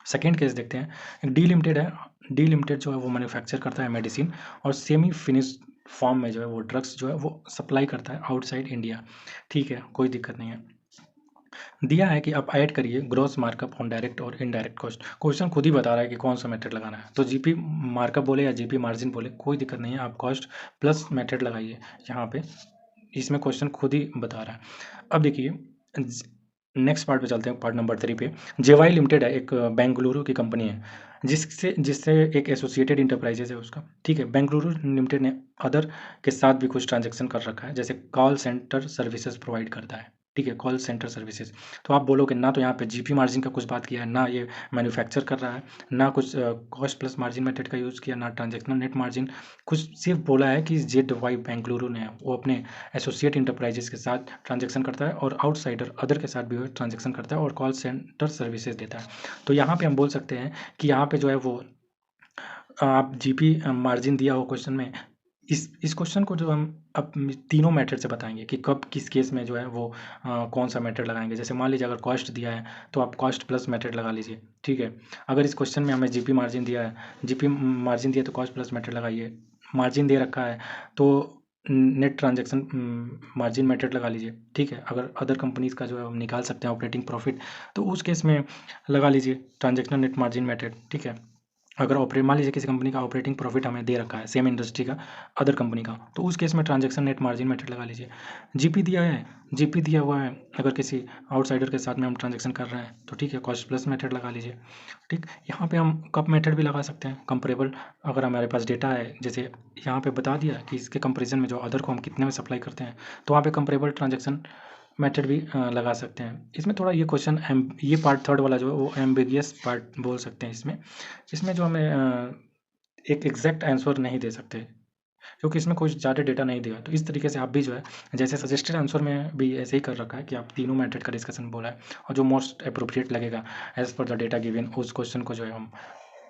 सेकेंड केस देखते हैं, डी लिमिटेड है। डी लिमिटेड जो है वो मैन्युफैक्चर करता है मेडिसिन और सेमी फिनिश फॉर्म में जो है वो ड्रग्स जो है वो सप्लाई करता है आउटसाइड इंडिया। ठीक है, कोई दिक्कत नहीं है। दिया है कि आप ऐड करिए ग्रॉस मार्कअप ऑन डायरेक्ट और इनडायरेक्ट कॉस्ट। क्वेश्चन खुद ही बता रहा है कि कौन सा मेथड लगाना है, तो जीपी मार्कअप बोले या जीपी मार्जिन बोले कोई दिक्कत नहीं है, आप कॉस्ट प्लस मेथड लगाइए यहाँ पे। इसमें क्वेश्चन खुद ही बता रहा है। अब देखिए नेक्स्ट पार्ट पे चलते हैं, पार्ट नंबर 3 पे। जेवाई लिमिटेड है, एक बेंगलुरु की कंपनी है, जिससे जिससे एक एसोसिएटेड इंटरप्राइजेज है उसका। ठीक है, बेंगलुरु लिमिटेड ने अदर के साथ भी कुछ ट्रांजेक्शन कर रखा है, जैसे कॉल सेंटर सर्विसेज प्रोवाइड करता है। ठीक है, कॉल सेंटर सर्विसेज। तो आप बोलोगे ना तो यहाँ पे जीपी मार्जिन का कुछ बात किया है, ना ये मैन्युफैक्चर कर रहा है, ना कुछ कॉस्ट प्लस मार्जिन मेथड का यूज़ किया, ना ट्रांजेक्शनल नेट मार्जिन, कुछ सिर्फ बोला है कि जेड वाई बेंगलुरु ने वो अपने एसोसिएट इंटरप्राइजेस के साथ ट्रांजेक्शन करता है और आउटसाइडर अदर के साथ भी वो ट्रांजेक्शन करता है और कॉल सेंटर सर्विसेज देता है। तो यहाँ पे हम बोल सकते हैं कि यहाँ पे जो है वो आप जीपी मार्जिन दिया हो क्वेश्चन में, इस क्वेश्चन को जो हम अब तीनों मेथड से बताएंगे कि कब किस केस में जो है वो कौन सा मेथड लगाएंगे। जैसे मान लीजिए अगर कॉस्ट दिया है तो आप कॉस्ट प्लस मेथड लगा लीजिए। ठीक है, अगर इस क्वेश्चन में हमें जीपी मार्जिन दिया है, जीपी मार्जिन दिया तो कॉस्ट प्लस मेथड लगाइए। मार्जिन दे रखा है तो नेट ट्रांजेक्शन मार्जिन मेथड लगा लीजिए। ठीक है, अगर अदर कंपनीज़ का जो है हम निकाल सकते हैं ऑपरेटिंग प्रॉफिट, तो उस केस में लगा लीजिए ट्रांजेक्शनल नेट मार्जिन मेथड। ठीक है, अगर मान लीजिए किसी कंपनी का ऑपरेटिंग प्रॉफिट हमें दे रखा है सेम इंडस्ट्री का अदर कंपनी का, तो उस केस में ट्रांजैक्शन नेट मार्जिन मेथड लगा लीजिए। जीपी दिया है, जीपी दिया हुआ है, अगर किसी आउटसाइडर के साथ में हम ट्रांजैक्शन कर रहे हैं तो ठीक है, कॉस्ट प्लस मेथड लगा लीजिए। ठीक, यहाँ पे हम कप मेथड भी लगा सकते हैं, कंपेरेबल। अगर हमारे पास डेटा है, जैसे यहाँ पे बता दिया कि इसके कंपेरिजन में जो अदर को हम कितने में सप्लाई करते हैं, तो वहाँ पे कंपेरेबल ट्रांजैक्शन मेथड भी लगा सकते हैं। इसमें थोड़ा ये क्वेश्चन ये पार्ट थर्ड वाला जो है वो एम्बिगियस पार्ट बोल सकते हैं। इसमें जो हमें एक एग्जैक्ट आंसर नहीं दे सकते, क्योंकि इसमें कुछ ज़्यादा डेटा नहीं दिया। तो इस तरीके से आप भी जो है, जैसे सजेस्टेड आंसर में भी ऐसे ही कर रखा है कि आप तीनों मेथड का डिस्कशन बोला है और जो मोस्ट अप्रोप्रिएट लगेगा as per the data given, उस क्वेश्चन को जो है हम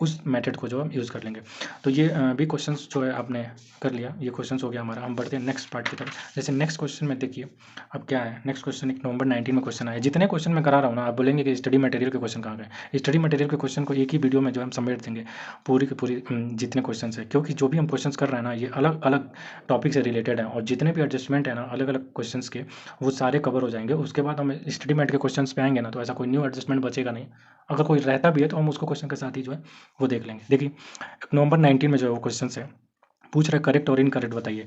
उस मेथड को जो हम यूज़ कर लेंगे। तो ये भी क्वेश्चंस जो है आपने कर लिया, ये क्वेश्चंस हो गया हमारा। हम बढ़ते हैं नेक्स्ट पार्ट की तरफ। जैसे नेक्स्ट क्वेश्चन में देखिए अब क्या है, नेक्स्ट क्वेश्चन एक नवंबर 19 में क्वेश्चन आया। जितने क्वेश्चन मैं करा रहा हूँ ना, आप बोलेंगे कि स्टडी मटेरियल के क्वेश्चन कहाँ गए। स्टडी मटेरियल के क्वेश्चन को एक ही वीडियो में जो हम समेट देंगे, पूरी की पूरी जितने क्वेश्चन है, क्योंकि जो भी हम क्वेश्चन कर रहे हैं ना, ये अलग अलग टॉपिक से रिलेटेड है, और जितने भी एडजस्टमेंट है ना अलग अलग क्वेश्चन के, वो सारे कवर हो जाएंगे। उसके बाद हम स्टडी मेट के क्वेश्चन पे आएंगे ना, तो ऐसा कोई न्यू एडजस्टमेंट बचेगा नहीं। अगर कोई रहता भी है तो हम उसको क्वेश्चन के साथ ही जो है वो देख लेंगे। देखिए नवंबर 19 में जो है वो क्वेश्चन है, पूछ रहा है करेक्ट और इनकरेक्ट बताइए।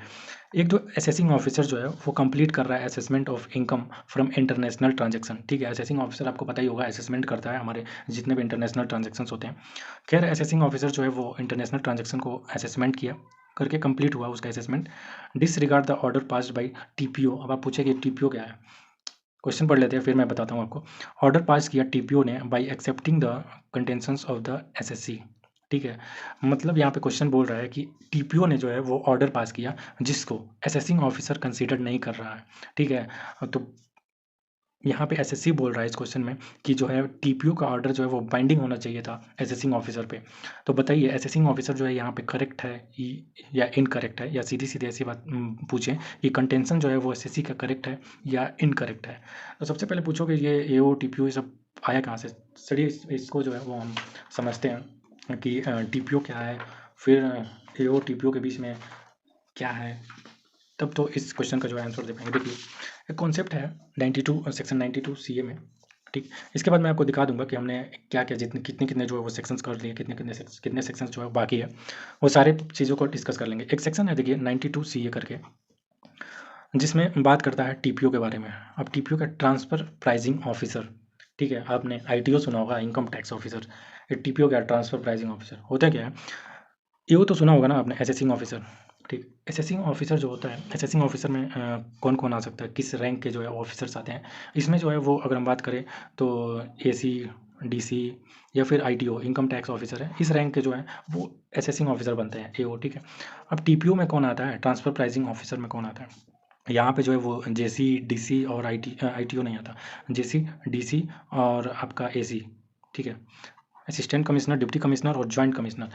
एक जो असेसिंग ऑफिसर जो है वो कंप्लीट कर रहा है assessment of income from international transaction. ठीक है, असेसिंग ऑफिसर आपको पता ही होगा, असेसमेंट करता है हमारे जितने भी इंटरनेशनल ट्रांजैक्शन होते हैं। खैर असेसिंग ऑफिसर जो है वो इंटरनेशनल ट्रांजैक्शन को असेसमेंट किया, करके कंप्लीट हुआ उसका assessment. Disregard the order passed by TPO. अब आप पूछे कि टीपीओ क्या है, क्वेश्चन पढ़ लेते हैं फिर मैं बताता हूँ आपको। ऑर्डर पास किया टीपीओ ने by accepting the contentions of the SSC. ठीक है, मतलब यहाँ पे क्वेश्चन बोल रहा है कि टीपीओ ने जो है वो ऑर्डर पास किया जिसको असेसिंग ऑफिसर कंसीडर नहीं कर रहा है। ठीक है, तो यहाँ पे एसएससी बोल रहा है इस क्वेश्चन में कि जो है टीपीओ का ऑर्डर जो है वो बाइंडिंग होना चाहिए था असेसिंग ऑफिसर पे। तो बताइए असेसिंग ऑफिसर जो है यहाँ पे करेक्ट है या इनकरेक्ट है, या सीधी सीधी ऐसी बात पूछें कि कंटेंशन जो है वो एसएससी का करेक्ट है या इनकरेक्ट है। तो सबसे पहले पूछोगे ये एओ टीपीओ ये सब आया कहाँ से। चलिए इसको जो है वो हम समझते हैं कि टीपीओ क्या है, फिर एओ टीपीओ के बीच में क्या है, तब तो इस क्वेश्चन का जो है आंसर दे पाएंगे। देखिए एक कॉन्सेप्ट है 92 सेक्शन 92 सीए में। ठीक, इसके बाद मैं आपको दिखा दूंगा कि हमने क्या क्या जितने कितने कितने जो है वो सेक्शंस कर लिए, कितने सेक्शंस जो है बाकी है, वो सारे चीज़ों को डिस्कस कर लेंगे। एक सेक्शन है देखिए 92 सीए करके, जिसमें बात करता है टीपीओ के बारे में। अब टीपीओ का ट्रांसफ़र प्राइजिंग ऑफिसर। ठीक है, आपने आईटीओ सुना होगा, इनकम टैक्स ऑफिसर। ये टीपीओ क्या, ट्रांसफ़र प्राइजिंग ऑफिसर होता क्या है। ये तो सुना होगा ना आपने, असेसिंग ऑफिसर। ठीक, असेसिंग ऑफिसर जो होता है, असेसिंग ऑफिसर में कौन कौन आ सकता है, किस रैंक के जो है ऑफिसर्स आते हैं इसमें जो है वो, अगर हम बात करें तो एसी, डीसी या फिर आईटीओ इनकम टैक्स ऑफिसर है, इस रैंक के जो है वो असेसिंग ऑफिसर बनते हैं एओ। ठीक है, अब टीपीओ में कौन आता है, ट्रांसफ़र प्राइजिंग ऑफिसर में कौन आता है, यहाँ पे जो है वो जेसी, डीसी और आईटीओ नहीं आता, जेसी, डीसी और आपका एसी। ठीक है, असिस्टेंट कमिश्नर, डिप्टी कमिश्नर और जॉइंट कमिश्नर,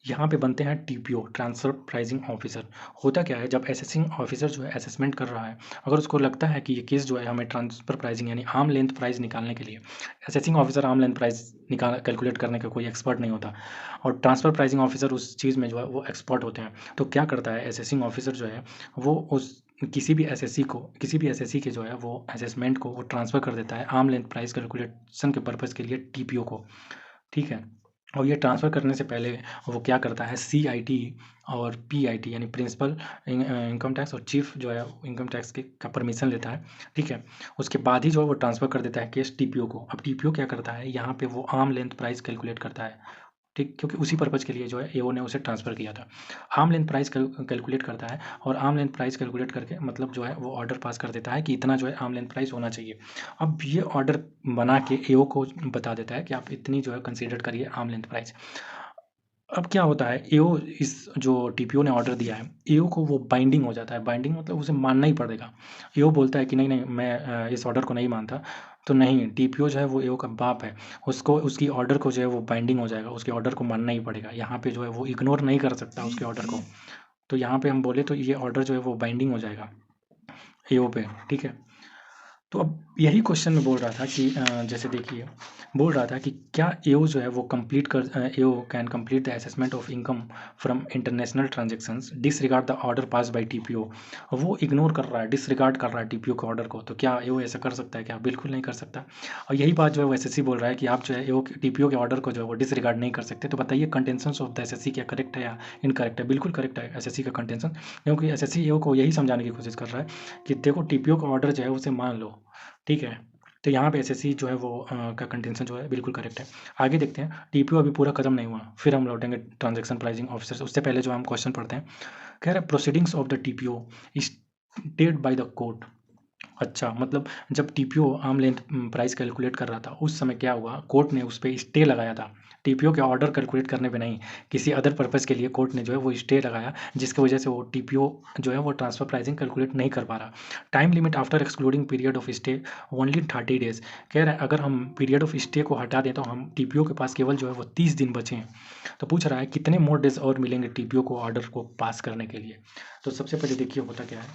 यहाँ पे बनते हैं टीपीओ, ट्रांसफर प्राइजिंग ऑफिसर। होता क्या है, जब असेसिंग ऑफिसर जो है असेसमेंट कर रहा है, अगर उसको लगता है कि ये केस जो है हमें ट्रांसफर प्राइजिंग यानी आर्म लेंथ प्राइस निकालने के लिए, assessing officer arm length price निकाल कैलकुलेट करने का कोई एक्सपर्ट नहीं होता, और ट्रांसफर प्राइजिंग ऑफिसर उस चीज़ में जो है वो एक्सपर्ट होते हैं। तो क्या करता है असेसिंग ऑफिसर जो है वो उस किसी भी एसएससी को, किसी भी एसएससी के जो है वो असेसमेंट को वो ट्रांसफ़र कर देता है आर्म लेंथ प्राइस कैलकुलेशन के पर्पज़ के लिए टीपीओ को। ठीक है, और ये ट्रांसफ़र करने से पहले वो क्या करता है, सीआईटी और पीआईटी यानी प्रिंसिपल इनकम टैक्स और चीफ जो है इनकम टैक्स के का परमिशन लेता है। ठीक है, उसके बाद ही जो है वो ट्रांसफ़र कर देता है केस टीपीओ को। अब टीपीओ क्या करता है, यहाँ पे वो आर्म लेंथ प्राइस कैलकुलेट करता है। ठीक, क्योंकि उसी पर्पज़ के लिए जो है एओ ने उसे ट्रांसफ़र किया था। आर्म लेंथ प्राइस कैलकुलेट करता है, और आर्म लेंथ प्राइस कैलकुलेट करके मतलब जो है वो ऑर्डर पास कर देता है कि इतना जो है आर्म लेंथ प्राइस होना चाहिए। अब ये ऑर्डर बना के एओ को बता देता है कि आप इतनी जो है कंसीडर करिए आर्म लेंथ प्राइस। अब क्या होता है, एओ इस जो टीपीओ ने ऑर्डर दिया है, एओ को वो बाइंडिंग हो जाता है। बाइंडिंग मतलब उसे मानना ही पड़ेगा। एओ बोलता है कि नहीं नहीं मैं इस ऑर्डर को नहीं मानता, तो नहीं, टीपीओ जो है वो एओ का बाप है, उसको उसकी ऑर्डर को जो है वो बाइंडिंग हो जाएगा, उसके ऑर्डर को मानना ही पड़ेगा। यहाँ पे जो है वो इग्नोर नहीं कर सकता उसके ऑर्डर को। तो यहाँ पे हम बोले तो ये ऑर्डर जो है वो बाइंडिंग हो जाएगा एओ पे। ठीक है, तो अब यही क्वेश्चन में बोल रहा था कि जैसे देखिए बोल रहा था कि क्या एओ जो है वो कंप्लीट कर, AO can complete the assessment of income from international transactions disregard the order pass by TPO. वो इग्नोर कर रहा है, डिसरिगार्ड कर रहा है टीपीओ के ऑर्डर को। तो क्या एओ ऐसा कर सकता है क्या, बिल्कुल नहीं कर सकता। और यही बात जो है वो एसएससी बोल रहा है कि आप जो है एओ टीपीओ के ऑर्डर को जो है वो डिसरिगार्ड नहीं कर सकते। तो बताइए कंटेंशंस ऑफ द एसएससी क्या करेक्ट है या इनकरेक्ट है। बिल्कुल करेक्ट है एसएससी का कंटेंशन, क्योंकि एसएससी एओ को यही समझाने की कोशिश कर रहा है कि देखो टीपीओ का ऑर्डर जो है उसे मान लो। ठीक है, तो यहाँ पे एसएससी जो है वो का कंटेंशन जो है बिल्कुल करेक्ट है। आगे देखते हैं, टीपीओ अभी पूरा खत्म नहीं हुआ, फिर हम लौटेंगे ट्रांजैक्शन प्राइसिंग ऑफिसर। उससे पहले जो हम क्वेश्चन पढ़ते हैं, कह रहे proceedings of the TPO stayed by the court. अच्छा, मतलब जब TPO arm length price calculate कर रहा था उस समय क्या हुआ, कोर्ट ने उस पर स्टे लगाया था। टीपीओ के ऑर्डर कैलकुलेट करने पे नहीं, किसी अदर पर्पज़ के लिए कोर्ट ने जो है वो स्टे लगाया, जिसकी वजह से वो टीपीओ जो है वो ट्रांसफ़र प्राइसिंग कैलकुलेट नहीं कर पा रहा। Time limit after excluding period of stay only 30 days. कह रहा है अगर हम पीरियड ऑफ स्टे को हटा दें तो हम टीपीओ के पास केवल जो है वो 30 दिन बचे हैं। तो पूछ रहा है कितने मोर डेज़ और मिलेंगे टीपीओ को ऑर्डर को पास करने के लिए। तो सबसे पहले देखिए होता क्या है,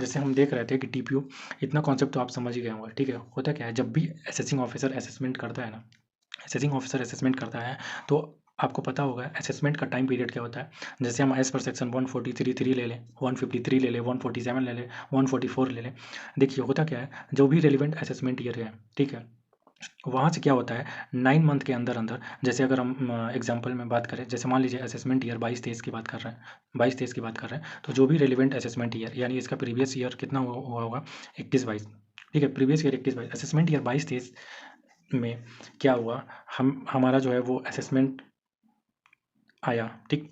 जैसे हम देख रहे थे कि टीपीओ, इतना कॉन्सेप्ट तो आप समझ ही गए होंगे, ठीक है। होता क्या है, जब भी असेसिंग ऑफिसर असेसमेंट करता है ना, असेसिंग ऑफिसर असेसमेंट करता है तो आपको पता होगा असेसमेंट का टाइम पीरियड क्या होता है। जैसे हम एज पर सेक्शन 143(3) ले लें, 153 ले लें, 147 ले लें, 144 ले लें। देखिए होता क्या है, जो भी रेलिवेंट असेसमेंट ईयर है, ठीक है, वहाँ से क्या होता है 9 मंथ के अंदर अंदर, जैसे अगर हम एग्जांपल में बात करें, जैसे मान लीजिए असेसमेंट ईयर 22-23 की बात कर रहे हैं, 22-23 की बात कर रहे हैं, तो जो भी रेलिवेंट असेसमेंट ईयर यानी इसका प्रीवियस ईयर कितना हुआ होगा 21-22, ठीक है, प्रीवियस ईयर 21-22, असेसमेंट ईयर 22-23 में क्या हुआ, हम हमारा जो है वो असेसमेंट आया, ठीक।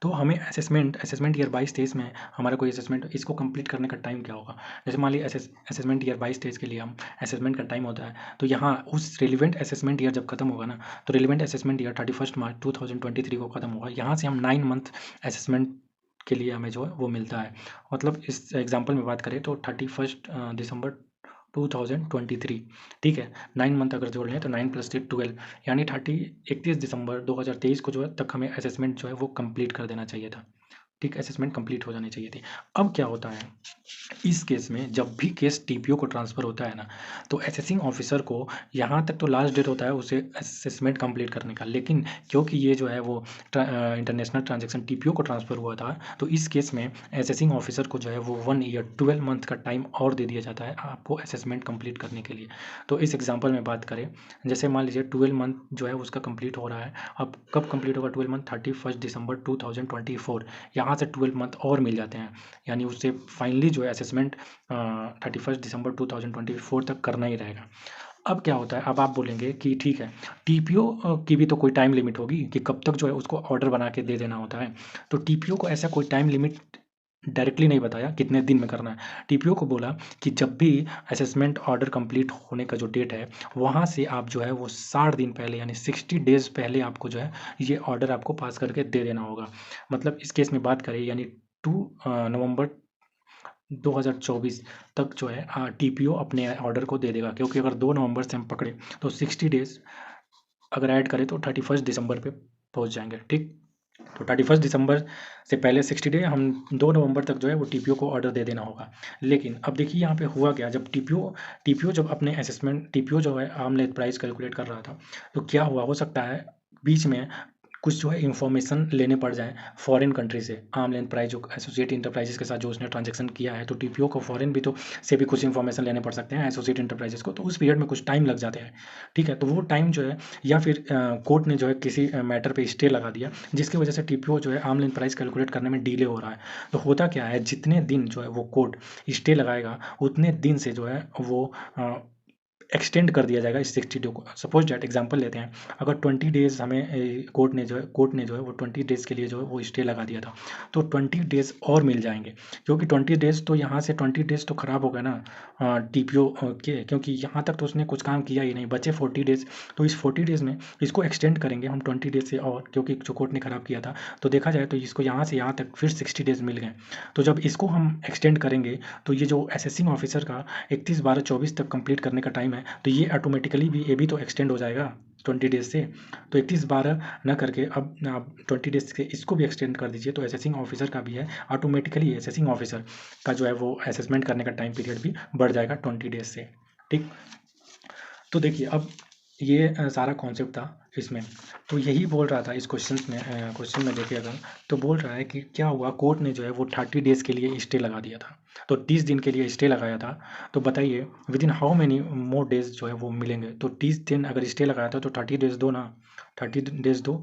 तो हमें असेसमेंट ईयर 22-23 में हमारा कोई असेसमेंट, इसको कंप्लीट करने का टाइम क्या होगा। जैसे मान लीजिए असेसमेंट ईयर 22-23 के लिए हम असेसमेंट का टाइम होता है, तो यहाँ उस रिलेवेंट असेसमेंट ईयर जब खत्म होगा ना, तो रिलेवेंट असेसमेंट ईयर 31 मार्च 2023 को खत्म होगा। यहाँ से हम 9 मंथ असेसमेंट के लिए हमें जो है वो मिलता है। मतलब इस एग्जाम्पल में बात करें तो 31 दिसंबर 2023, ठीक है। 9 मंथ अगर जोड़ लें तो 9 + 3 12, यानी 31 दिसंबर 2023 को जो है तक हमें असेसमेंट जो है वो कंप्लीट कर देना चाहिए था, ठीक, असेसमेंट कंप्लीट हो जानी चाहिए थी। अब क्या होता है, इस केस में जब भी केस टीपीओ को ट्रांसफ़र होता है ना, तो असेसिंग ऑफिसर को यहाँ तक तो लास्ट डेट होता है उसे असेसमेंट कंप्लीट करने का, लेकिन क्योंकि ये जो है वो इंटरनेशनल ट्रांजैक्शन टीपीओ को ट्रांसफ़र हुआ था, तो इस केस में असेसिंग ऑफिसर को जो है वो 1 ईयर 12 मंथ का टाइम और दे दिया जाता है आपको असेसमेंट कंप्लीट करने के लिए। तो इस एग्जाम्पल में बात करें, जैसे मान लीजिए 12 मंथ जो है उसका कंप्लीट हो रहा है। अब कब कंप्लीट होगा 12 मंथ, 31 दिसंबर 2024, यहाँ से 12 मंथ और मिल जाते हैं, यानी उससे फाइनली जो है असेसमेंट 31 दिसंबर 2024 तक करना ही रहेगा। अब क्या होता है, अब आप बोलेंगे कि ठीक है, टीपीओ की भी तो कोई टाइम लिमिट होगी कि कब तक जो है उसको ऑर्डर बना के दे देना होता है। तो टीपीओ को ऐसा कोई टाइम लिमिट डायरेक्टली नहीं बताया कितने दिन में करना है। टीपीओ को बोला कि जब भी असेसमेंट ऑर्डर कंप्लीट होने का जो डेट है, वहाँ से आप जो है वो 60 दिन पहले यानी 60 डेज़ पहले आपको जो है ये ऑर्डर आपको पास करके दे देना होगा। मतलब इस केस में बात करें यानी 2 नवंबर 2024 तक जो है टीपीओ अपने ऑर्डर को दे देगा, क्योंकि अगर 2 नवंबर से हम पकड़े तो 60 डेज़ अगर ऐड करें तो 31 दिसंबर पे पहुंच जाएंगे, ठीक। तो 31 दिसंबर से पहले 60 डे हम 2 नवंबर तक जो है वो टीपीओ को ऑर्डर दे देना होगा। लेकिन अब देखिए यहाँ पे हुआ क्या, जब टीपीओ जब अपने असेसमेंट टीपीओ जो है आर्म लेंथ प्राइस कैलकुलेट कर रहा था, तो क्या हुआ, हो सकता है बीच में कुछ जो है इन्फॉर्मेशन लेने पड़ जाए फॉरेन कंट्री से। आर्म लेंथ प्राइस जो एसोसिएट इंटरप्राइजेस के साथ जो उसने ट्रांजैक्शन किया है, तो टीपीओ को फॉरेन भी तो से भी कुछ इन्फॉर्मेशन लेने पड़ सकते हैं एसोसिएट इंटरप्राइजेस को, तो उस पीरियड में कुछ टाइम लग जाते हैं, ठीक है। तो वो टाइम जो है, या फिर कोर्ट ने जो है किसी मैटर पे स्टे लगा दिया, जिसकी वजह से टीपीओ जो है आर्म लेंथ प्राइस कैलकुलेट करने में डिले हो रहा है। तो होता क्या है, जितने दिन जो है वो कोर्ट स्टे लगाएगा उतने दिन से जो है वो एक्सटेंड कर दिया जाएगा इस 60 डे को। सपोज डैट एग्जांपल लेते हैं, अगर 20 डेज़ हमें कोर्ट ने जो है वो 20 डेज़ के लिए जो है वो स्टे लगा दिया था, तो 20 डेज़ और मिल जाएंगे, क्योंकि 20 डेज़ तो यहाँ से 20 डेज़ तो ख़राब हो गए ना टीपीओ के, क्योंकि यहाँ तक तो उसने कुछ काम किया ही नहीं, बचे 40 डेज़। तो इस 40 डेज़ में इसको एक्सटेंड करेंगे हम 20 डेज़ से और, क्योंकि जो कोर्ट ने ख़राब किया था, तो देखा जाए तो इसको यहाँ से यहाँ तक फिर 60 डेज़ मिल गए। तो जब इसको हम एक्सटेंड करेंगे तो ये जो असेसिंग ऑफिसर का 31/12/24 तक कंप्लीट करने का टाइम है, तो ये ऑटोमेटिकली भी ये भी तो एक्सटेंड हो जाएगा 20 डेज़ से। तो 31/12 ना करके अब आप 20 डेज़ से इसको भी एक्सटेंड कर दीजिए, तो असेसिंग ऑफिसर का भी है ऑटोमेटिकली, असेसिंग ऑफिसर का जो है वो असेसमेंट करने का टाइम पीरियड भी बढ़ जाएगा 20 डेज़ से, ठीक। तो देखिए अब ये सारा कॉन्सेप्ट था इसमें। तो यही बोल रहा था इस क्वेश्चन में देखिए अगर, तो बोल रहा है कि क्या हुआ, कोर्ट ने जो है वो 30 डेज़ के लिए स्टे लगा दिया था, तो 30 दिन के लिए स्टे लगाया था। तो बताइए with in how many more days जो है वो मिलेंगे। तो 30 दिन अगर स्टे लगाया था तो 30 डेज़ दो ना, 30 डेज़ दो,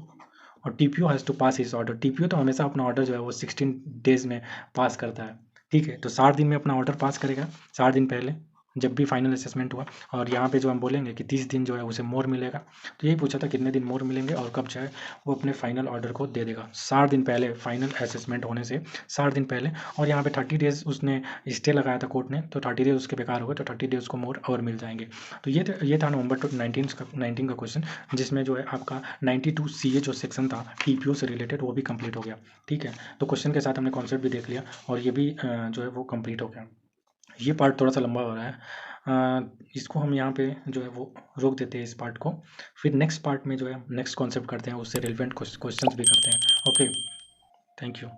और TPO has to pass his order. TPO तो हमेशा अपना ऑर्डर जो है वो 16 डेज़ में पास करता है, ठीक है। तो 60 दिन में अपना ऑर्डर पास करेगा, 60 दिन पहले, जब भी फाइनल असेसमेंट हुआ। और यहाँ पे जो हम बोलेंगे कि 30 दिन जो है उसे मोर मिलेगा, तो यही पूछा था कितने दिन मोर मिलेंगे और कब चाहे वो अपने फाइनल ऑर्डर को दे देगा। 60 दिन पहले, फाइनल असेसमेंट होने से 60 दिन पहले। और यहाँ पे 30 डेज उसने स्टे लगाया था कोर्ट ने, तो 30 डेज उसके बेकार हो गए, तो 30 डेज को मोर और मिल जाएंगे। तो ये था नवंबर 19 का क्वेश्चन, जिसमें जो है आपका 92 CA जो सेक्शन था TPO से रिलेटेड वो भी कंप्लीट हो गया। ठीक है, तो क्वेश्चन के साथ हमने कॉन्सेप्ट भी देख लिया और ये भी जो है वो कंप्लीट हो गया। ये पार्ट थोड़ा सा लंबा हो रहा है, इसको हम यहाँ पे जो है वो रोक देते हैं इस पार्ट को। फिर नेक्स्ट पार्ट में जो है नेक्स्ट कॉन्सेप्ट करते हैं, उससे रिलेवेंट क्वेश्चंस भी करते हैं। Okay, thank you.